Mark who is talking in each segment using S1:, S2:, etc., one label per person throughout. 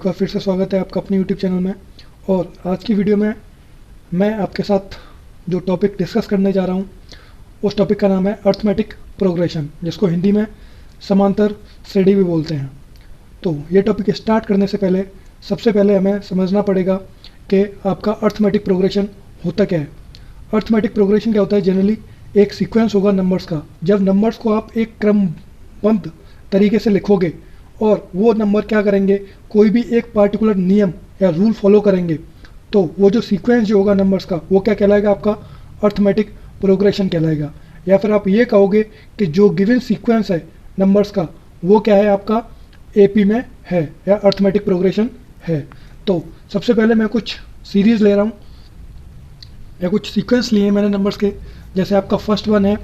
S1: आपका फिर से स्वागत है आपका अपने YouTube चैनल में। और आज की वीडियो में मैं आपके साथ जो टॉपिक डिस्कस करने जा रहा हूँ उस टॉपिक का नाम है अर्थमेटिक प्रोग्रेशन, जिसको हिंदी में समांतर श्रेणी भी बोलते हैं। तो ये टॉपिक स्टार्ट करने से पहले सबसे पहले हमें समझना पड़ेगा कि आपका अर्थमेटिक प्रोग्रेशन होता क्या है। अर्थमेटिक प्रोग्रेशन क्या होता है? जनरली एक सीक्वेंस होगा नंबर्स का। जब नंबर्स को आप एक क्रमबद्ध तरीके से लिखोगे और वो नंबर क्या करेंगे, कोई भी एक पार्टिकुलर नियम या रूल फॉलो करेंगे, तो वो जो सीक्वेंस जो होगा नंबर्स का वो क्या कहलाएगा? आपका अर्थमेटिक प्रोग्रेशन कहलाएगा। या फिर आप ये कहोगे कि जो गिवन सीक्वेंस है नंबर्स का वो क्या है? आपका एपी में है या अर्थमेटिक प्रोग्रेशन है। तो सबसे पहले मैं कुछ सीरीज़ ले रहा हूँ या कुछ सीक्वेंस लिए हैं मैंने नंबर्स के। जैसे आपका फर्स्ट वन है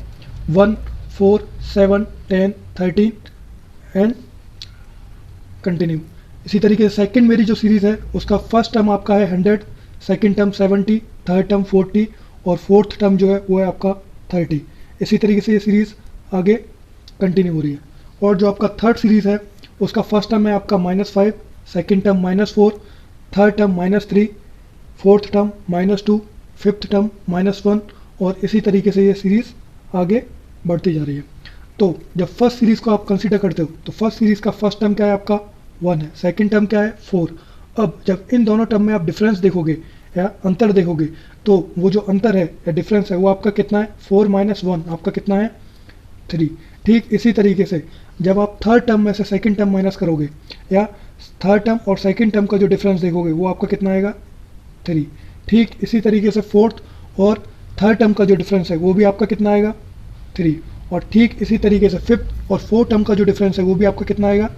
S1: 1, 4, 7, 10, 13 एंड कंटिन्यू। इसी तरीके से सेकंड मेरी जो सीरीज़ है उसका फर्स्ट टर्म आपका है 100, सेकंड टर्म 70, थर्ड टर्म 40 और फोर्थ टर्म जो है वो है आपका 30। इसी तरीके से ये सीरीज़ आगे कंटिन्यू हो रही है। और जो आपका थर्ड सीरीज़ है उसका फर्स्ट टर्म है आपका -5, second term -4, third term -3, fourth term -2, fifth term -1 और इसी तरीके से ये सीरीज़ आगे बढ़ती जा रही है। तो जब फर्स्ट सीरीज़ को आप कंसीडर करते हो तो फर्स्ट सीरीज़ का फर्स्ट टर्म क्या है? आपका 1 है, सेकंड टर्म क्या है? 4। अब जब इन दोनों टर्म में आप डिफरेंस देखोगे या अंतर देखोगे तो वो जो अंतर है या डिफरेंस है वो आपका कितना है? 4 - 1 आपका कितना है? 3। ठीक इसी तरीके से जब आप थर्ड टर्म में से सेकंड टर्म माइनस करोगे या थर्ड टर्म और सेकंड टर्म का जो डिफरेंस देखोगे वो आपका कितना आएगा? 3। ठीक इसी तरीके से फोर्थ और थर्ड टर्म का जो डिफरेंस है वो भी आपका कितना आएगा? 3। और ठीक इसी तरीके से फिफ्थ और फोर्थ टर्म का जो डिफरेंस है वो भी आपका कितना आएगा?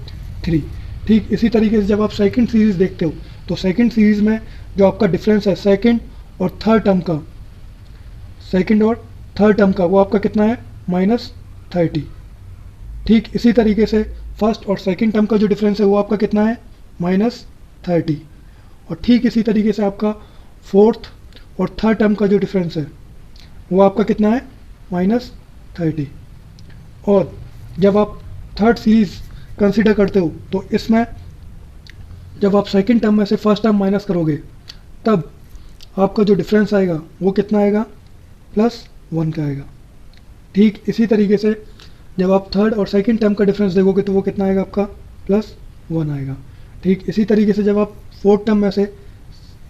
S1: 3। ठीक इसी तरीके से जब आप सेकंड सीरीज़ देखते हो तो सेकंड सीरीज़ में जो आपका डिफरेंस है सेकंड और थर्ड टर्म का, सेकंड और थर्ड टर्म का वो आपका कितना है? -30। ठीक इसी तरीके से फर्स्ट और सेकंड टर्म का जो डिफरेंस है वो आपका कितना है? -30। और ठीक इसी तरीके से आपका फोर्थ और थर्ड टर्म का जो डिफरेंस है वो आपका कितना है? -30। और जब आप थर्ड सीरीज़ कंसीडर करते हो तो इसमें जब आप सेकंड टर्म में से फर्स्ट टर्म माइनस करोगे तब आपका जो डिफरेंस आएगा वो कितना आएगा? +1 का आएगा। ठीक इसी तरीके से जब आप थर्ड और सेकंड टर्म का डिफरेंस देखोगे तो वो कितना आएगा? आपका +1 आएगा। ठीक इसी तरीके से जब आप फोर्थ टर्म में से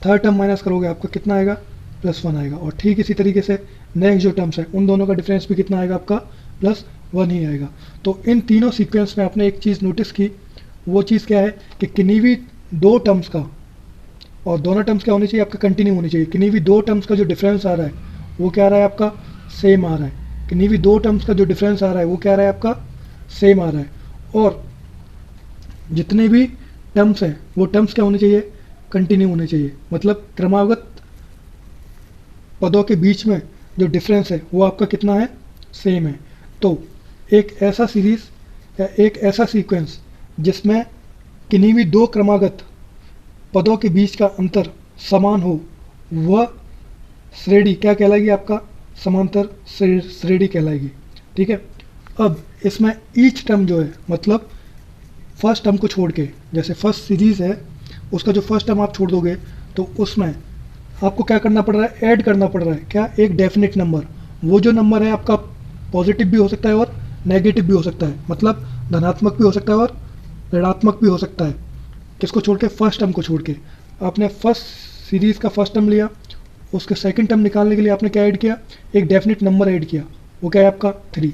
S1: थर्ड टर्म माइनस करोगे आपका कितना आएगा? +1 आएगा। और ठीक इसी तरीके से नेक्स्ट जो टर्म्स है उन दोनों का डिफरेंस भी कितना आएगा? आपका +1 ही आएगा। तो इन तीनों सीक्वेंस में आपने एक चीज़ नोटिस की, वो चीज़ क्या है कि किन्हीं भी दो टर्म्स का, और दोनों टर्म्स क्या होनी चाहिए? आपका कंटिन्यू होनी चाहिए। किन्हीं भी दो टर्म्स का जो डिफरेंस आ रहा है वो क्या आ रहा है? आपका सेम आ रहा है। किन्हीं भी दो टर्म्स का जो डिफरेंस आ रहा है वो क्या आ रहा है? आपका सेम आ रहा है। और जितने भी टर्म्स हैं वो टर्म्स क्या होने चाहिए? कंटिन्यू होने चाहिए। मतलब क्रमागत पदों के बीच में जो डिफरेंस है वो आपका कितना है? सेम है। तो एक ऐसा सीरीज़ या एक ऐसा सीक्वेंस जिसमें किन्हीं भी दो क्रमागत पदों के बीच का अंतर समान हो वह श्रेणी क्या कहलाएगी? आपका समांतर श्रेणी कहलाएगी। ठीक है। अब इसमें ईच टर्म जो है, मतलब फर्स्ट टर्म को छोड़ के, जैसे फर्स्ट सीरीज़ है उसका जो फर्स्ट टर्म आप छोड़ दोगे तो उसमें आपको क्या करना पड़ रहा है? ऐड करना पड़ रहा है क्या? एक डेफिनेट नंबर। वो जो नंबर है आपका पॉजिटिव भी हो सकता है और नेगेटिव भी हो सकता है, मतलब धनात्मक भी हो सकता है और ऋणात्मक भी हो सकता है। किसको छोड़ के? फर्स्ट टर्म को छोड़ के। आपने फर्स्ट सीरीज़ का फर्स्ट टर्म लिया, उसके सेकंड टर्म निकालने के लिए आपने क्या ऐड किया? एक डेफिनेट नंबर ऐड किया, वो क्या है? आपका 3।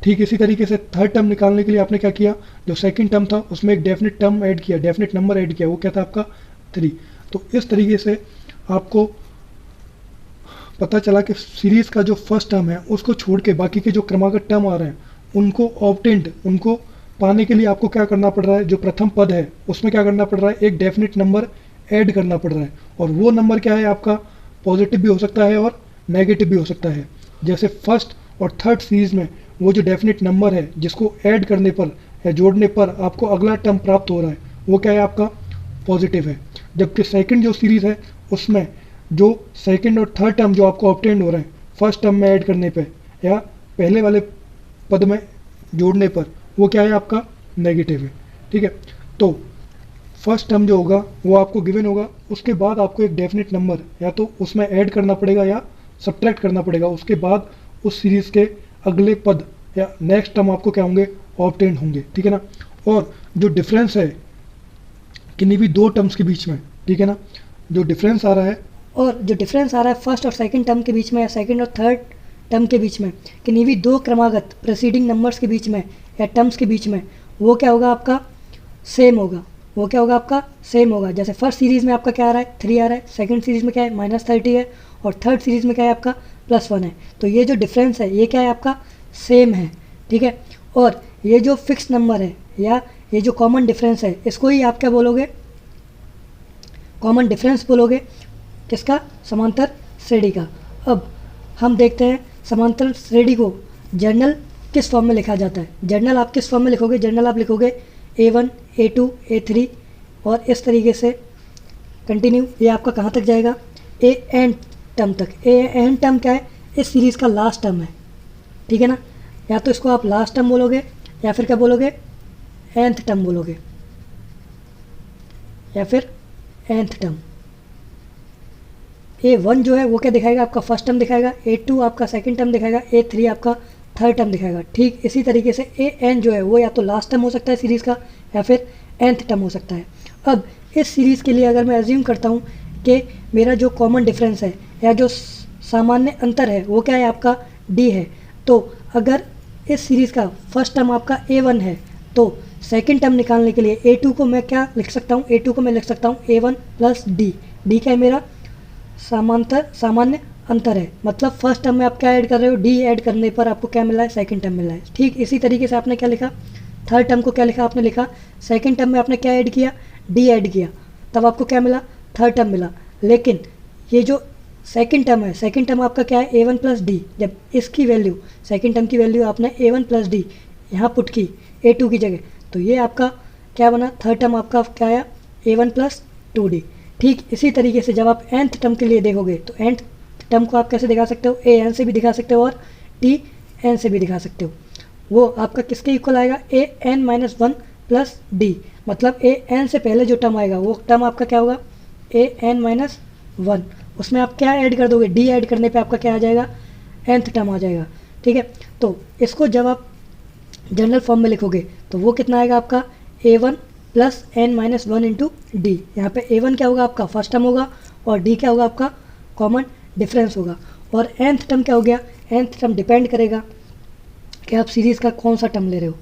S1: ठीक इसी तरीके से थर्ड टर्म निकालने के लिए आपने क्या किया? जो सेकंड टर्म था उसमें एक डेफिनेट टर्म ऐड किया, डेफिनेट नंबर ऐड किया, वो क्या था? आपका 3। तो इस तरीके से आपको पता चला कि सीरीज़ का जो फर्स्ट टर्म है उसको छोड़ के बाकी के जो क्रमागत टर्म आ रहे हैं उनको पाने के लिए आपको क्या करना पड़ रहा है? जो प्रथम पद है उसमें क्या करना पड़ रहा है? एक डेफिनेट नंबर ऐड करना पड़ रहा है। और वो नंबर क्या है? आपका पॉजिटिव भी हो सकता है और नेगेटिव भी हो सकता है। जैसे फर्स्ट और थर्ड सीरीज़ में वो जो डेफिनेट नंबर है जिसको ऐड करने पर या जोड़ने पर आपको अगला टर्म प्राप्त हो रहा है वो क्या है? आपका पॉजिटिव है। जबकि सेकंड जो सीरीज़ है उसमें जो सेकंड और थर्ड टर्म जो आपको ऑब्टेंड हो रहे हैं फर्स्ट टर्म में ऐड करने पे या पहले वाले पद में जोड़ने पर वो क्या है? आपका नेगेटिव है। ठीक है। तो फर्स्ट टर्म जो होगा वो आपको गिवन होगा, उसके बाद आपको एक डेफिनेट नंबर या तो उसमें ऐड करना पड़ेगा या सब्ट्रैक्ट करना पड़ेगा, उसके बाद उस सीरीज़ के अगले पद या नेक्स्ट टर्म आपको क्या होंगे, ऑब्टेन होंगे, ठीक है ना। और जो डिफरेंस है किन्हीं भी दो टर्म्स के बीच में, ठीक है ना, जो डिफरेंस आ रहा है
S2: फर्स्ट और सेकंड टर्म के बीच में या सेकंड और थर्ड टर्म के बीच में, किन्हीं भी दो क्रमागत प्रेसीडिंग नंबर्स के बीच में या टर्म्स के बीच में, वो क्या होगा आपका सेम होगा। वो क्या होगा आपका सेम होगा। जैसे फर्स्ट सीरीज़ में आपका क्या आ रहा है 3 आ रहा है, सेकंड सीरीज़ में क्या है -30 है, और थर्ड सीरीज़ में क्या है आपका +1 है। तो ये जो डिफरेंस है ये क्या है आपका सेम है, ठीक है। और ये जो फिक्स नंबर है या ये जो कॉमन डिफरेंस है, इसको ही आप क्या बोलोगे, कॉमन डिफरेंस बोलोगे, किसका, समांतर श्रेणी का। अब हम देखते हैं समांतर श्रेणी को जर्नल किस फॉर्म में लिखा जाता है। जर्नल आप किस फॉर्म में लिखोगे, जर्नल आप लिखोगे A1 A2 A3 और इस तरीके से कंटिन्यू। ये आपका कहाँ तक जाएगा, AN टर्म तक। AN टर्म क्या है, इस सीरीज़ का लास्ट टर्म है, ठीक है ना। या तो इसको आप लास्ट टर्म बोलोगे या फिर क्या बोलोगे, nth टर्म बोलोगे या फिर nth टर्म। A1 जो है वो क्या दिखाएगा, आपका फर्स्ट टर्म दिखाएगा, A2 आपका सेकंड टर्म दिखाएगा, A3 आपका थर्ड टर्म दिखाएगा। ठीक इसी तरीके से AN जो है वो या तो लास्ट टर्म हो सकता है सीरीज़ का या फिर nth टर्म हो सकता है। अब इस सीरीज़ के लिए अगर मैं एज्यूम करता हूँ कि मेरा जो कॉमन डिफरेंस है या जो सामान्य अंतर है वो क्या है आपका D है, तो अगर इस सीरीज़ का फर्स्ट टर्म आपका A1 है तो सेकंड टर्म निकालने के लिए A2 को मैं क्या लिख सकता हूँ, A2 को मैं लिख सकता हूँ A1 + D। D क्या है मेरा सामान्य अंतर है, मतलब फर्स्ट टर्म में आप क्या ऐड कर रहे हो, D ऐड करने पर आपको क्या मिला है, सेकंड टर्म मिला है। ठीक इसी तरीके से आपने क्या लिखा, थर्ड टर्म को क्या लिखा, आपने लिखा सेकंड टर्म में आपने क्या ऐड किया, D ऐड किया, तब आपको क्या मिला, थर्ड टर्म मिला। लेकिन ये जो सेकंड टर्म है, सेकंड टर्म आपका क्या है A1 + D। जब इसकी वैल्यू, सेकंड टर्म की वैल्यू आपने A1 + D यहाँ पुट की A2 की जगह, तो ये आपका क्या बना, थर्ड टर्म आपका क्या आया, A1 + 2D। ठीक इसी तरीके से जब आप nth टर्म के लिए देखोगे तो nth टर्म को आप कैसे दिखा सकते हो, AN से भी दिखा सकते हो और TN से भी दिखा सकते हो। वो आपका किसके इक्वल आएगा, AN - 1 + D। मतलब AN से पहले जो टर्म आएगा वो टर्म आपका क्या होगा, AN - 1। उसमें आप क्या ऐड कर दोगे, D ऐड करने पे आपका क्या आ जाएगा, nth टर्म आ जाएगा, ठीक है। तो इसको जब आप जनरल फॉर्म में लिखोगे तो वो कितना आएगा आपका, A1 + N - 1 × D। यहाँ पे A1 क्या होगा आपका फर्स्ट टर्म होगा और D क्या होगा आपका कॉमन डिफरेंस होगा। और nth टर्म क्या हो गया, nth टर्म डिपेंड करेगा कि आप सीरीज़ का कौन सा टर्म ले रहे हो।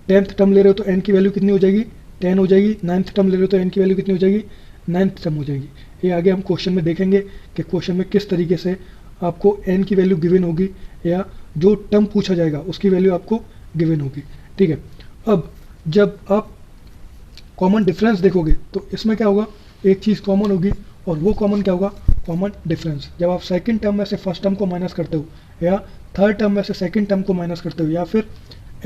S1: 10th टर्म ले रहे हो तो n की वैल्यू कितनी हो जाएगी, 10 हो जाएगी। 9th टर्म ले रहे हो तो n की वैल्यू कितनी हो जाएगी, 9th टर्म हो जाएगी। ये आगे हम क्वेश्चन में देखेंगे कि क्वेश्चन में किस तरीके से आपको n की वैल्यू गिवन होगी या जो टर्म पूछा जाएगा उसकी वैल्यू आपको गिवन होगी, ठीक है। अब जब आप कॉमन डिफरेंस देखोगे तो इसमें क्या होगा, एक चीज़ कॉमन होगी और वो कॉमन क्या होगा, कॉमन डिफरेंस। जब आप सेकंड टर्म में से फर्स्ट टर्म को माइनस करते हो या थर्ड टर्म में से सेकंड टर्म को माइनस करते हो या फिर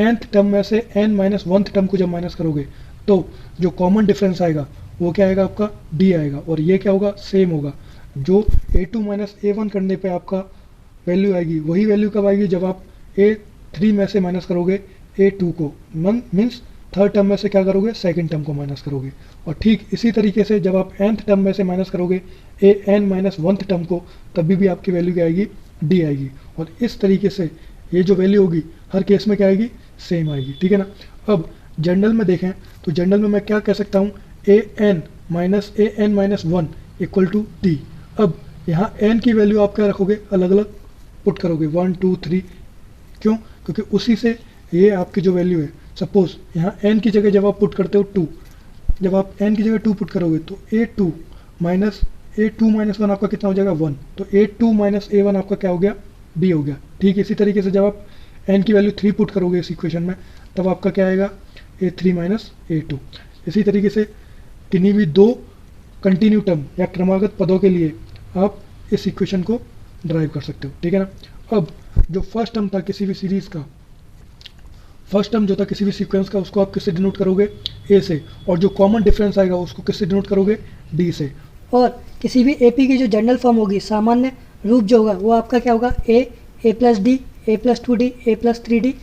S1: nth टर्म में से n - 1th टर्म को जब माइनस करोगे तो जो कॉमन डिफरेंस आएगा वो क्या आएगा आपका, D आएगा। और ये क्या होगा, सेम होगा। जो A2 - A1 करने पे आपका वैल्यू आएगी वही वैल्यू कब आएगी, जब आप A3 में से माइनस करोगे A2 को, मीन्स थर्ड टर्म में से क्या करोगे, सेकंड टर्म को माइनस करोगे। और ठीक इसी तरीके से जब आप nth टर्म में से माइनस करोगे AN - 1th टर्म को, तभी भी आपकी वैल्यू क्या आएगी, D आएगी। और इस तरीके से ये जो वैल्यू होगी हर केस में क्या आएगी, सेम आएगी, ठीक है ना। अब जनरल में देखें तो जनरल में मैं क्या कह सकता हूँ, AN - 1 = D। अब यहाँ n की वैल्यू आप क्या रखोगे, अलग अलग पुट करोगे 1 2 3। क्यों, क्योंकि उसी से ये आपकी जो वैल्यू है, सपोज यहाँ n की जगह जब आप पुट करते हो 2, जब आप n की जगह 2 पुट करोगे तो A2 - 1 आपका कितना हो जाएगा, 1। तो A2 - A1 आपका क्या हो गया, D हो गया। ठीक इसी तरीके से जब आप n की वैल्यू 3 पुट करोगे इस इक्वेशन में, तब आपका क्या आएगा, A3 - A2। इसी तरीके से किन्हीं भी दो कंटिन्यू टर्म या क्रमागत पदों के लिए आप इस इक्वेशन को ड्राइव कर सकते हो, ठीक है ना। अब जो फर्स्ट टर्म था किसी भी सीरीज़ का, फर्स्ट टर्म जो था किसी भी सीक्वेंस का, उसको आप किससे डिनोट करोगे, A से। और जो कॉमन डिफरेंस आएगा उसको किससे डिनोट करोगे, D से।
S2: और किसी भी AP की जो जनरल फॉर्म होगी, सामान्य रूप जो होगा वो आपका क्या होगा, A + D, A + 2D, A + 3D।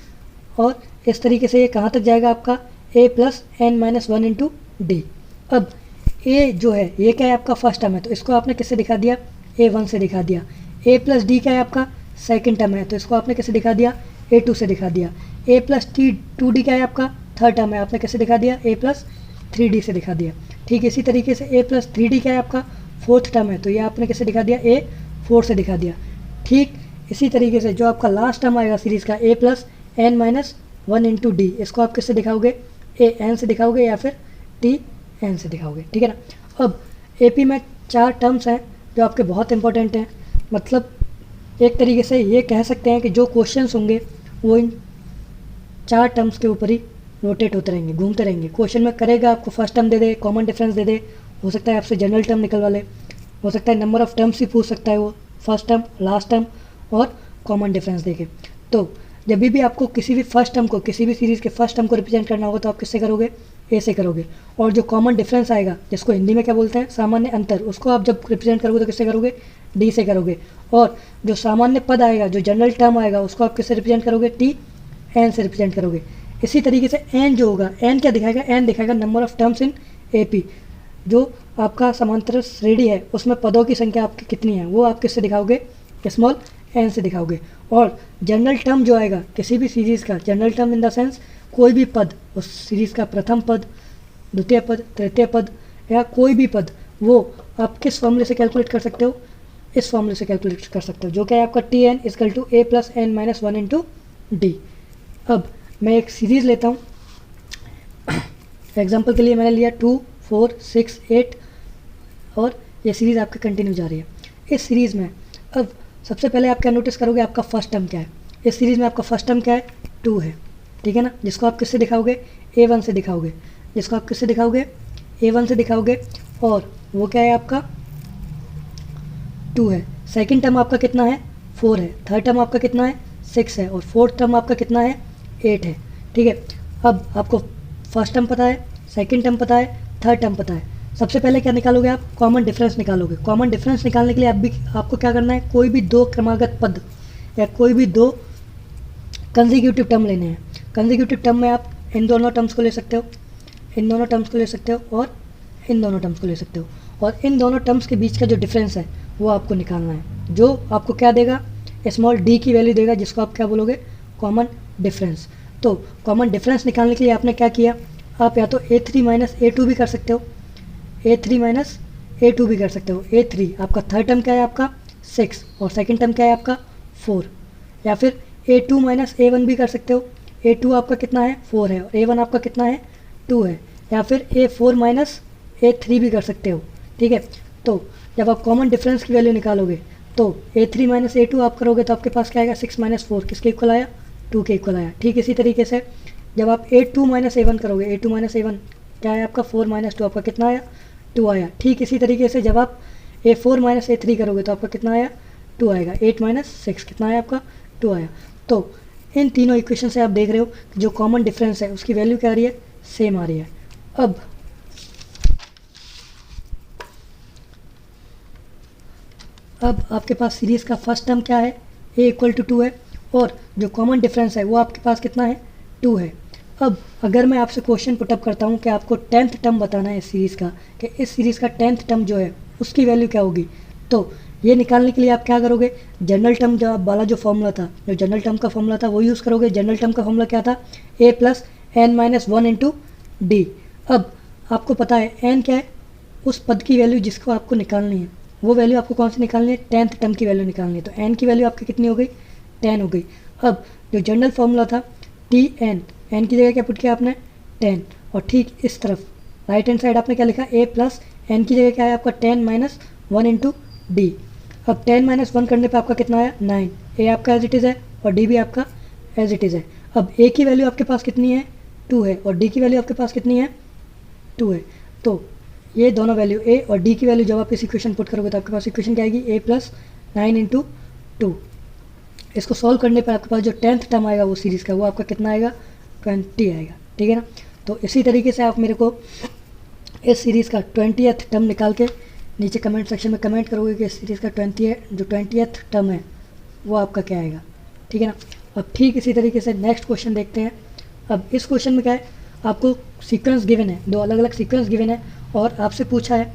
S2: और इस तरीके से ये कहाँ तक जाएगा आपका, A + N - 1 × D। अब ए जो है ये क्या है आपका फर्स्ट टर्म है, तो इसको आपने किससे दिखा दिया, A1 से दिखा दिया। A प्लस डी क्या है आपका सेकंड टर्म है, तो इसको आपने कैसे दिखा दिया, A2 से दिखा दिया। A प्लस टू डी क्या है आपका थर्ड टर्म है, आपने कैसे दिखा दिया, A प्लस 3D से दिखा दिया। ठीक इसी तरीके से A प्लस 3D क्या है आपका फोर्थ टर्म है, तो ये आपने कैसे दिखा दिया, A4 से दिखा दिया। ठीक इसी तरीके से जो आपका लास्ट टर्म आएगा सीरीज़ का A plus N minus 1 into D, इसको आप किससे दिखाओगे, AN से दिखाओगे या फिर TN से दिखाओगे। ठीक है ना। अब AP में 4 टर्म्स हैं जो आपके बहुत इंपॉर्टेंट हैं, मतलब एक तरीके से ये कह सकते हैं कि जो क्वेश्चंस होंगे वो इन 4 टर्म्स के ऊपर ही रोटेट होते रहेंगे, घूमते रहेंगे। क्वेश्चन में करेगा आपको फर्स्ट टर्म दे दे, कॉमन डिफरेंस दे दे, हो सकता है आपसे जनरल टर्म निकलवा ले, हो सकता है नंबर ऑफ टर्म्स ही पूछ सकता है वो, फर्स्ट टर्म, लास्ट टर्म और कॉमन डिफरेंस देके। तो जब भी आपको किसी भी फर्स्ट टर्म को, किसी भी सीरीज़ के फर्स्ट टर्म को रिप्रेजेंट करना होगा तो आप किससे करोगे, A से करोगे। और जो कॉमन डिफरेंस आएगा, जिसको हिंदी में क्या बोलते हैं, सामान्य अंतर, उसको आप जब रिप्रेजेंट करोगे तो किससे करोगे, D से करोगे। और जो सामान्य पद आएगा, जो जनरल टर्म आएगा, उसको आप किससे रिप्रेजेंट करोगे, TN से रिप्रेजेंट करोगे। इसी तरीके से N जो होगा, N क्या दिखाएगा, N दिखाएगा number of terms in AP। जो आपका समांतर श्रेणी है उसमें पदों की संख्या आपकी कितनी है, वो आप किससे दिखाओगे, स्मॉल n से दिखाओगे। और जनरल टर्म जो आएगा किसी भी सीरीज़ का, general term in the sense कोई भी पद, उस सीरीज़ का प्रथम पद, द्वितीय पद, तृतीय पद या कोई भी पद, वो आप किस फॉर्मूले से कैलकुलेट कर सकते हो, इस फॉर्मूले से कैलकुलेट कर सकते हो, जो क्या है आपका TN equal to A plus N minus 1 into D. अब मैं एक सीरीज़ लेता हूँ, एग्जाम्पल के लिए मैंने लिया 2, 4, 6, 8 और ये सीरीज़ आपकी कंटिन्यू जा रही है। इस सीरीज़ में अब सबसे पहले आप क्या नोटिस करोगे, आपका फर्स्ट टर्म क्या है, इस सीरीज़ में आपका फर्स्ट टर्म क्या है, 2 है। ठीक है ना, जिसको आप किससे दिखाओगे, A1 से दिखाओगे, जिसको आप किससे दिखाओगे, A1 से दिखाओगे। और वो क्या है आपका 2 है। सेकंड टर्म आपका कितना है, 4 है। थर्ड टर्म आपका कितना है, 6 है। और फोर्थ टर्म आपका कितना है, 8 है। ठीक है, अब आपको फर्स्ट टर्म पता है, सेकंड टर्म पता है, थर्ड टर्म पता है। सबसे पहले क्या निकालोगे आप, कॉमन डिफरेंस निकालोगे। कॉमन डिफरेंस निकालने के लिए आपको क्या करना है, कोई भी 2 क्रमागत पद या कोई भी 2 कंसेक्यूटिव टर्म लेने हैं। कंसेक्यूटिव टर्म में आप इन दोनों टर्म्स को ले सकते हो, इन दोनों टर्म्स को ले सकते हो और इन दोनों टर्म्स को ले सकते हो। और इन दोनों टर्म्स के बीच का जो डिफरेंस है वो आपको निकालना है, जो आपको क्या देगा, स्मॉल d की वैल्यू देगा, जिसको आप क्या बोलोगे, कॉमन डिफरेंस। तो कॉमन डिफरेंस निकालने के लिए आपने क्या किया, आप या तो A3 माइनस A2 भी कर सकते हो, A3 माइनस A2 भी कर सकते हो। A3 आपका थर्ड टर्म क्या है, आपका 6 और सेकंड टर्म क्या है आपका 4। या फिर A2 माइनस A1 भी कर सकते हो। A2 आपका कितना है, 4 है और A1 आपका कितना है, 2 है। या फिर A4 माइनस A3 भी कर सकते हो। ठीक है, तो जब आप कॉमन डिफरेंस की वैल्यू निकालोगे तो A3 माइनस A2 आप करोगे तो आपके पास क्या आएगा, 6 माइनस 4 किसके इक्वल आया, 2 के इक्वल आया। ठीक इसी तरीके से जब आप A2 माइनस A1 करोगे, A2 माइनस A1 क्या है आपका, 4 माइनस 2 आपका कितना आया, 2 आया। ठीक इसी तरीके से जब आप A4 माइनस A3 करोगे तो आपका कितना आया, 2 आएगा। 8 माइनस 6 कितना आया आपका, 2 आया। तो इन तीनों इक्वेशन से आप देख रहे हो कि जो कॉमन डिफरेंस है उसकी वैल्यू क्या आ रही है, सेम आ रही है। अब आपके पास सीरीज़ का फर्स्ट टर्म क्या है, A इक्वल टू 2 है और जो कॉमन डिफरेंस है वो आपके पास कितना है, 2 है। अब अगर मैं आपसे क्वेश्चन पुटअप करता हूँ कि आपको 10th टर्म बताना है इस सीरीज़ का, कि इस सीरीज़ का 10th टर्म जो है उसकी वैल्यू क्या होगी, तो ये निकालने के लिए आप क्या करोगे, जनरल टर्म जो वाला जो फॉर्मूला था, जो जनरल टर्म का फॉर्मूला था वो यूज़ करोगे। जनरल टर्म का फॉर्मूला क्या था, A plus N minus 1 into D. अब आपको पता है n क्या है, उस पद की वैल्यू जिसको आपको निकालनी है, वो वैल्यू आपको कौन सी निकालनी है, 10th टर्म की वैल्यू निकालनी है। तो n की वैल्यू आपकी कितनी हो गई, 10 हो गई। अब जो जनरल फॉर्मूला था Tn, n की जगह क्या पुट किया आपने, 10। और ठीक इस तरफ राइट हैंड साइड आपने क्या लिखा, A प्लस एन की जगह क्या है आपका 10 माइनस 1 इंटू डी। अब 10 माइनस 1 करने पे आपका कितना आया, 9। A आपका एज इट इज़ है और D भी आपका एज इट इज़ है। अब A की वैल्यू आपके पास कितनी है, 2 है और D की वैल्यू आपके पास कितनी है, 2 है। तो ये दोनों वैल्यू A और D की वैल्यू जब आप इस इक्वेशन पुट करोगे तो आपके पास इक्वेशन क्या आएगी, A प्लस 9 इंटू 2। इसको सॉल्व करने पर आपके पास जो 10th टर्म आएगा वो सीरीज़ का, वो आपका कितना आएगा, 20 आएगा। ठीक है ना। तो इसी तरीके से आप मेरे को इस सीरीज़ का 20th टर्म निकाल के नीचे कमेंट सेक्शन में कमेंट करोगे कि इस सीरीज़ का 20th टर्म है वो आपका क्या आएगा। ठीक है ना। अब ठीक इसी तरीके से नेक्स्ट क्वेश्चन देखते हैं। अब इस क्वेश्चन में क्या है, आपको सीक्वेंस गिवन है, 2 अलग अलग सीक्वेंस गिवन है और आपसे पूछा है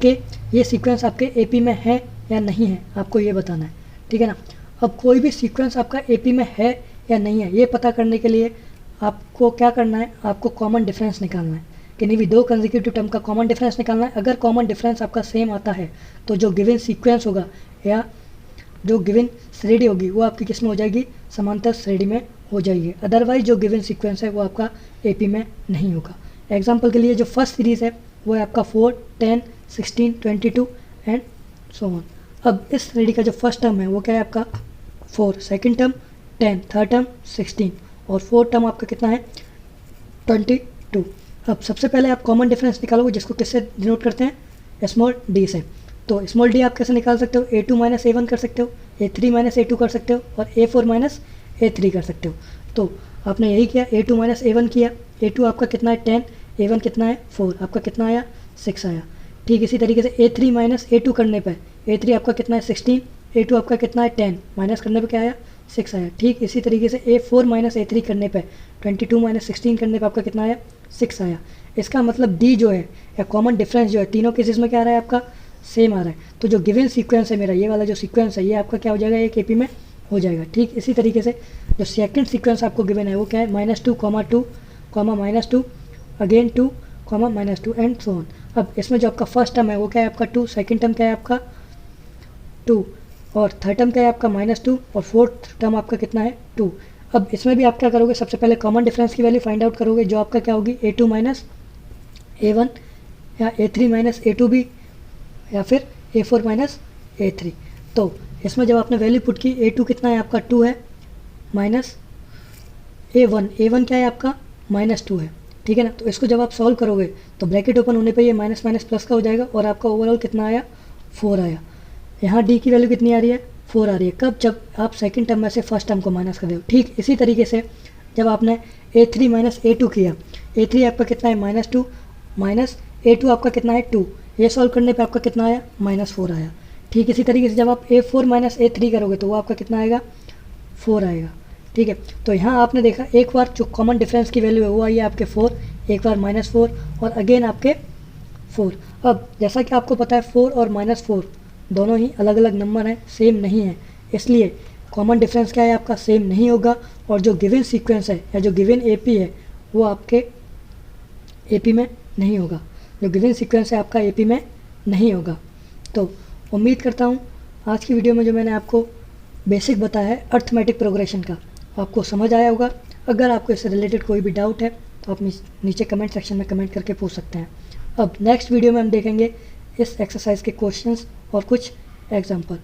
S2: कि ये सीक्वेंस आपके एपी में है या नहीं है, आपको ये बताना है, ठीक है ना। अब कोई भी सीक्वेंस आपका एपी में है या नहीं है, ये पता करने के लिए आपको क्या करना है, आपको कॉमन डिफरेंस निकालना है, कि नहीं भी दो कंसेक्यूटिव टर्म का कॉमन डिफरेंस निकालना है। अगर कॉमन डिफरेंस आपका सेम आता है तो जो गिवन सीक्वेंस होगा या जो गिवन श्रेणी होगी वो आपकी किस में हो जाएगी, समांतर श्रेणी में हो जाएगी। अदरवाइज जो गिवन सीक्वेंस है वो आपका एपी में नहीं होगा। एग्जांपल के लिए जो फर्स्ट सीरीज़ है वो है आपका 4, 10, 16, 22 एंड सो ऑन। अब इस श्रेणी का जो फर्स्ट टर्म है वो क्या है आपका 4, सेकंड टर्म 10, थर्ड टर्म 16 और फोर्थ टर्म आपका कितना है 22। अब सबसे पहले आप कॉमन डिफरेंस निकालोगे, जिसको किससे डिनोट करते हैं, स्मॉल डी से। तो स्मॉल डी आप कैसे निकाल सकते हो, A2 माइनस A1 कर सकते हो, A3 माइनस A2 कर सकते हो और A4 माइनस A3 कर सकते हो। तो आपने यही किया, A2 माइनस A1 किया। A2 आपका कितना है 10, A1 कितना है 4, आपका कितना आया 6 आया। ठीक इसी तरीके से A3 माइनस A2 करने पर A3 आपका कितना है 16, A2 आपका कितना है 10, माइनस करने पर क्या आया 6 आया। ठीक इसी तरीके से A4 माइनस A3 करने पर 22 माइनस 16 करने पर आपका कितना आया 6 आया। इसका मतलब D जो है या कॉमन डिफरेंस जो है तीनों केसेस में क्या आ रहा है आपका सेम आ रहा है। तो जो गिवन सीक्वेंस है मेरा, ये वाला जो सीक्वेंस है ये आपका क्या हो जाएगा, एक एपी में हो जाएगा। ठीक इसी तरीके से जो सेकंड सीक्वेंस आपको गिवन है वो क्या है, -2, -2, -2, अगेन 2, -2 एंड सो ऑन। अब इसमें जो आपका फर्स्ट टर्म है वो क्या है आपका 2, सेकंड टर्म क्या है आपका 2 और थर्ड टर्म क्या है आपका -2 और फोर्थ टर्म आपका कितना है 2। अब इसमें भी आप क्या करोगे, सबसे पहले कॉमन डिफरेंस की वैल्यू फाइंड आउट करोगे, जो आपका क्या होगी A2 माइनस A1 या A3 माइनस A2 भी या फिर A4 माइनस A3। तो इसमें जब आपने वैल्यू पुट की, A2 कितना है आपका 2 है, माइनस A1 क्या है आपका -2 है, ठीक है ना। तो इसको जब आप सॉल्व करोगे तो ब्रैकेट ओपन होने पे ये माइनस माइनस प्लस का हो जाएगा और आपका ओवरऑल कितना आया 4 आया। यहाँ D की वैल्यू कितनी आ रही है 4 आ रही है। कब, जब आप सेकंड टर्म में से फर्स्ट टर्म को माइनस कर दो। ठीक इसी तरीके से जब आपने A3 माइनस A2 किया, A3 आपका कितना है -2 माइनस A2 आपका कितना है 2, ये सॉल्व करने पे आपका कितना आया -4 आया। ठीक इसी तरीके से जब आप A4 माइनस A3 करोगे तो वो आपका कितना आएगा 4 आएगा। ठीक है, तो यहाँ आपने देखा एक बार जो कॉमन डिफरेंस की वैल्यू है वो आई है आपके 4, एक बार -4 और अगेन आपके 4। अब जैसा कि आपको पता है 4 और -4 दोनों ही अलग अलग नंबर हैं, सेम नहीं है, इसलिए कॉमन डिफरेंस क्या है आपका सेम नहीं होगा और जो गिवन सीक्वेंस है या जो गिवन एपी है वो आपके एपी में नहीं होगा। जो गिवन सीक्वेंस है आपका एपी में नहीं होगा। तो उम्मीद करता हूँ आज की वीडियो में जो मैंने आपको बेसिक बताया है अर्थमेटिक प्रोग्रेशन का, आपको समझ आया होगा। अगर आपको इससे रिलेटेड कोई भी डाउट है तो आप नीचे कमेंट सेक्शन में कमेंट करके पूछ सकते हैं। अब नेक्स्ट वीडियो में हम देखेंगे इस एक्सरसाइज के क्वेश्चंस और कुछ एग्जाम्पल।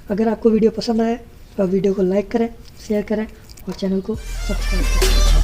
S2: अगर आपको वीडियो पसंद आए तो वीडियो को लाइक करें, शेयर करें और चैनल को सब्सक्राइब करें।